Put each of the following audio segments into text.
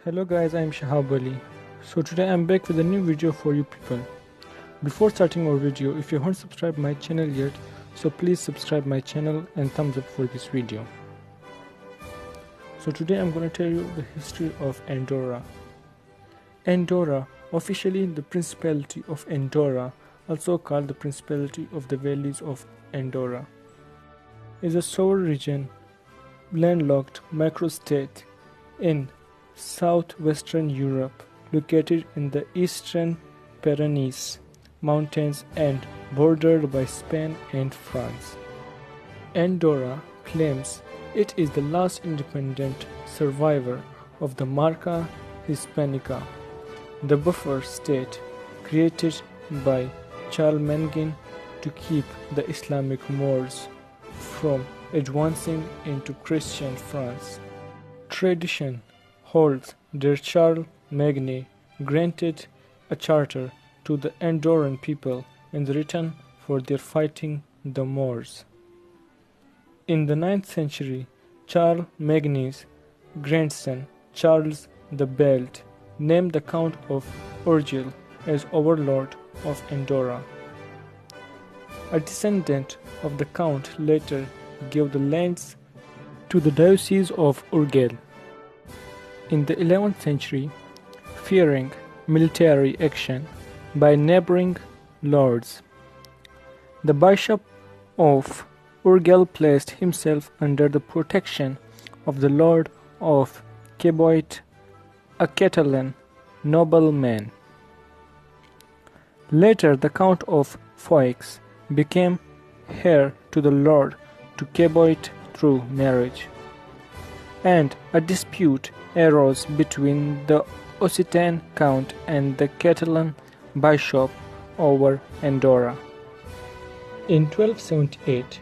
Hello guys, I am Shahab Wali. So today I am back with a new video for you people. Before starting our video, if you haven't subscribed my channel yet, so please subscribe my channel and thumbs up for this video. So today I'm going to tell you the history of Andora. Andora, officially the Principality of Andora, also called the Principality of the Valleys of Andora, is a sovereign region, landlocked microstate in southwestern Europe, located in the eastern Pyrenees Mountains and bordered by Spain and France. Andorra claims it is the last independent survivor of the Marca Hispanica, the buffer state created by Charlemagne to keep the Islamic Moors from advancing into Christian France. Tradition holds that Charlemagne granted a charter to the Andorran people in return for their fighting the Moors. In the 9th century, Charlemagne's grandson Charles the Bald named the Count of Urgell as overlord of Andorra. A descendant of the Count later gave the lands to the Diocese of Urgell. In the 11th century, fearing military action by neighboring lords, the Bishop of Urgell placed himself under the protection of the Lord of Cabot, a Catalan nobleman. Later, the Count of Foix became heir to the Lord to Cabot through marriage, and a dispute arose between the Occitan Count and the Catalan Bishop over Andorra. In 1278,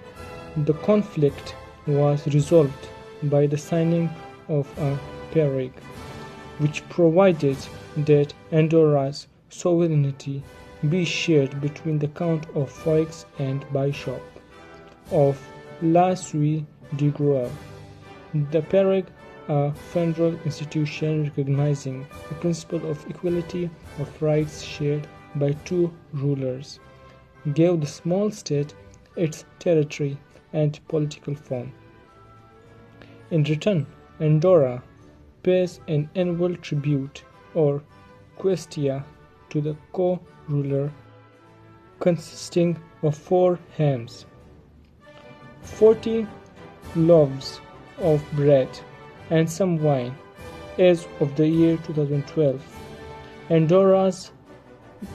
the conflict was resolved by the signing of a parig, which provided that Andorra's sovereignty be shared between the Count of Foix and Bishop of La Suisse de Grave. The parig, a federal institution recognizing the principle of equality of rights shared by two rulers, gave the small state its territory and political form. In return, Andorra pays an annual tribute or questia to the co-ruler, consisting of 4 hams, 40 loaves of bread, and some wine. As of the year 2012, Andorra's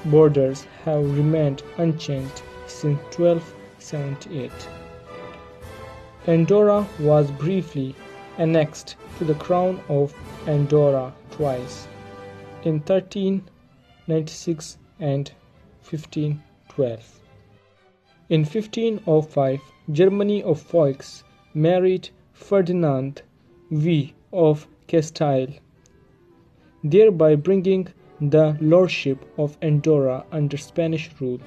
borders have remained unchanged since 1278. Andorra was briefly annexed to the Crown of Andorra twice, in 1396 and 1512. In 1505, Germany of Foix married Ferdinand V of Castile, thereby bringing the lordship of Andorra under Spanish rule.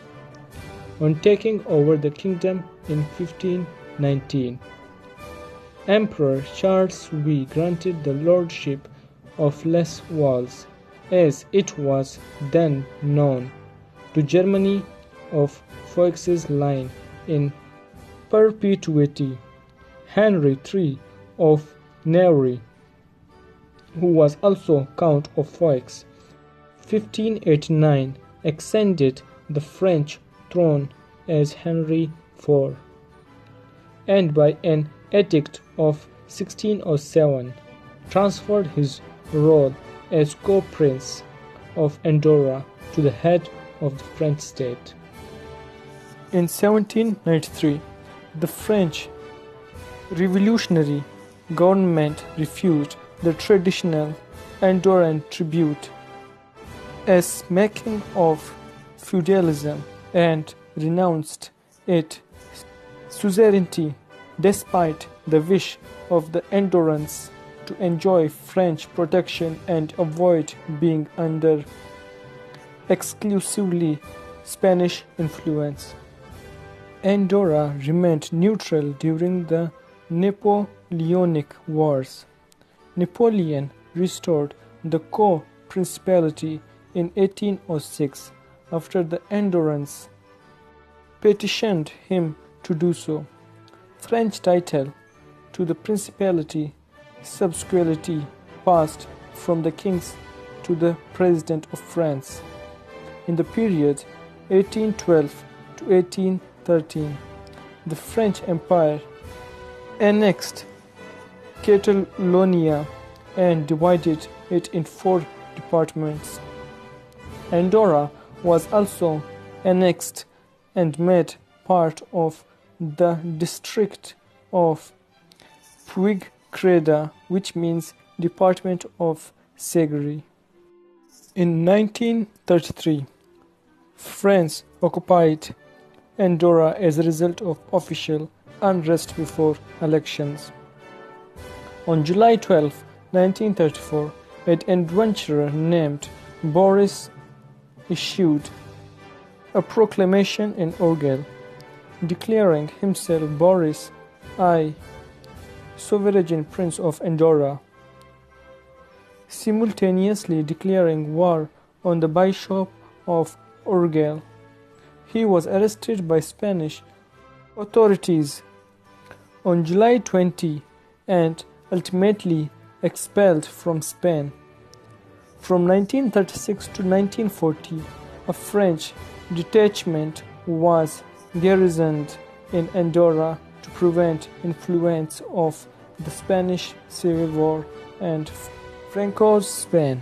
On taking over the kingdom in 1519, Emperor Charles V granted the lordship of Les Walls, as it was then known, to Germany of Foix's line in perpetuity. Henry III of Navarre, who was also Count of Foix, 1589 ascended the French throne as Henry IV, and by an edict of 1607 transferred his role as co-prince of Andorra to the head of the French state. In 1793, the French revolutionary government refused the traditional Andorran tribute as smacking of feudalism and renounced its suzerainty, despite the wish of the Andorrans to enjoy French protection and avoid being under exclusively Spanish influence. Andorra remained neutral during the Napoleonic Wars. Napoleon restored the co-principality in 1806 after the Andorrans petitioned him to do so. French title to the principality subsequently passed from the kings to the President of France. In the period 1812 to 1813, the French Empire annexed Catalonia and divided it in 4 departments. Andorra was also annexed and made part of the district of Puig, which means Department of Segre. In 1933, France occupied Andorra as a result of official unrest before elections. On July 12, 1934, an adventurer named Boris issued a proclamation in Urgell, declaring himself Boris I, sovereign prince of Andorra, simultaneously declaring war on the Bishop of Urgell. He was arrested by Spanish authorities on July 20 and ultimately expelled from Spain. From 1936 to 1940, a French detachment was garrisoned in Andorra to prevent influence of the Spanish Civil War and Franco's Spain.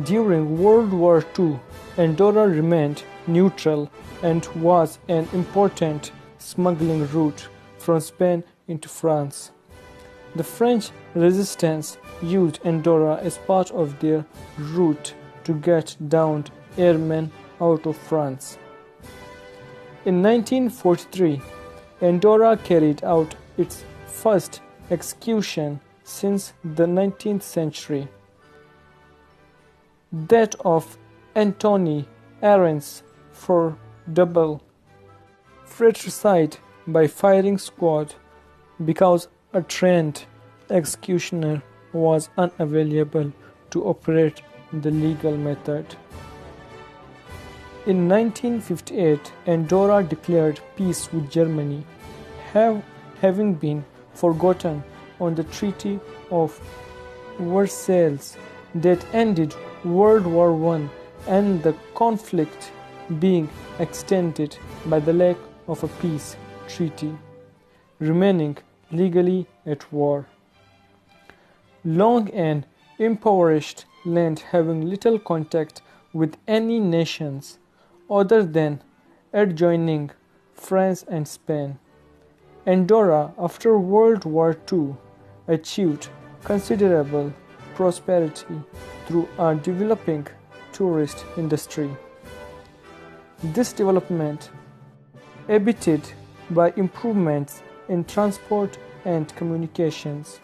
During World War II, Andorra remained neutral and was an important smuggling route from Spain into France. The French resistance used Andorra as part of their route to get downed airmen out of France. In 1943, Andorra carried out its first execution since the 19th century, that of Antony Arends for double fratricide by firing squad, because a trained executioner was unavailable to operate the legal method. In 1958, Andorra declared peace with Germany, having been forgotten on the Treaty of Versailles that ended World War I and the conflict being extended by the lack of a peace treaty, remaining legally at war. Long and impoverished land having little contact with any nations other than adjoining France and Spain. Andorra, after World War II, achieved considerable prosperity through a developing tourist industry. This development, abated by improvements in transport and communications,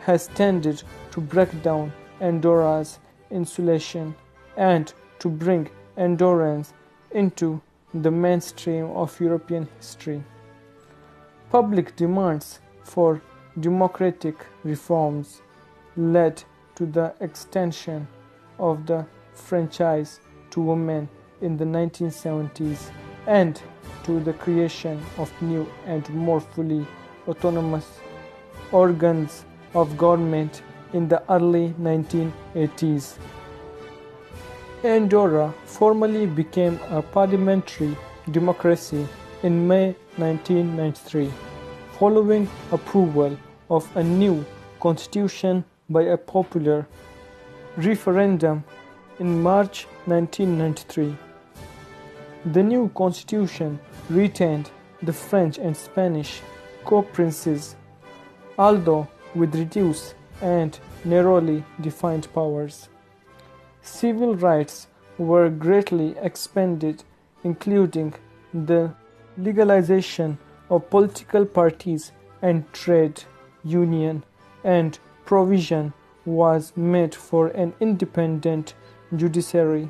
has tended to break down Andorra's insulation and to bring Andorrans into the mainstream of European history. Public demands for democratic reforms led to the extension of the franchise to women in the 1970s and to the creation of new and more fully autonomous organs of government in the early 1980s. Andorra formally became a parliamentary democracy in May 1993, following approval of a new constitution by a popular referendum in March 1993. The new constitution retained the French and Spanish co-princes, although with reduced and narrowly defined powers. Civil rights were greatly expanded, including the legalization of political parties and trade union, and provision was made for an independent judiciary.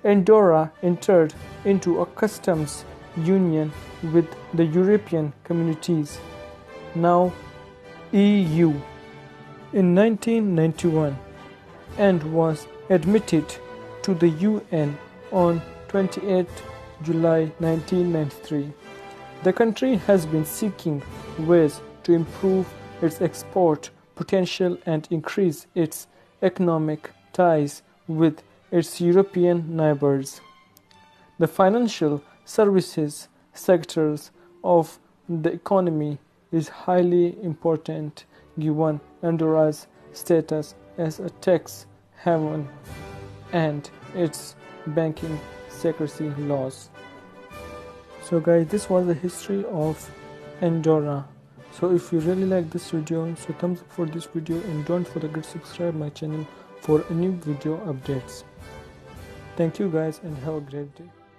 Andorra entered into a customs union with the European Communities, now EU. In 1991, and was admitted to the UN on 28 July 1993. The country has been seeking ways to improve its export potential and increase its economic ties with its European neighbors. The financial services sectors of the economy is highly important given Andorra's status as a tax haven and its banking secrecy laws. So guys, this was the history of Andorra. So if you really like this video, so thumbs up for this video and don't forget to subscribe my channel for new video updates. Thank you guys and have a great day.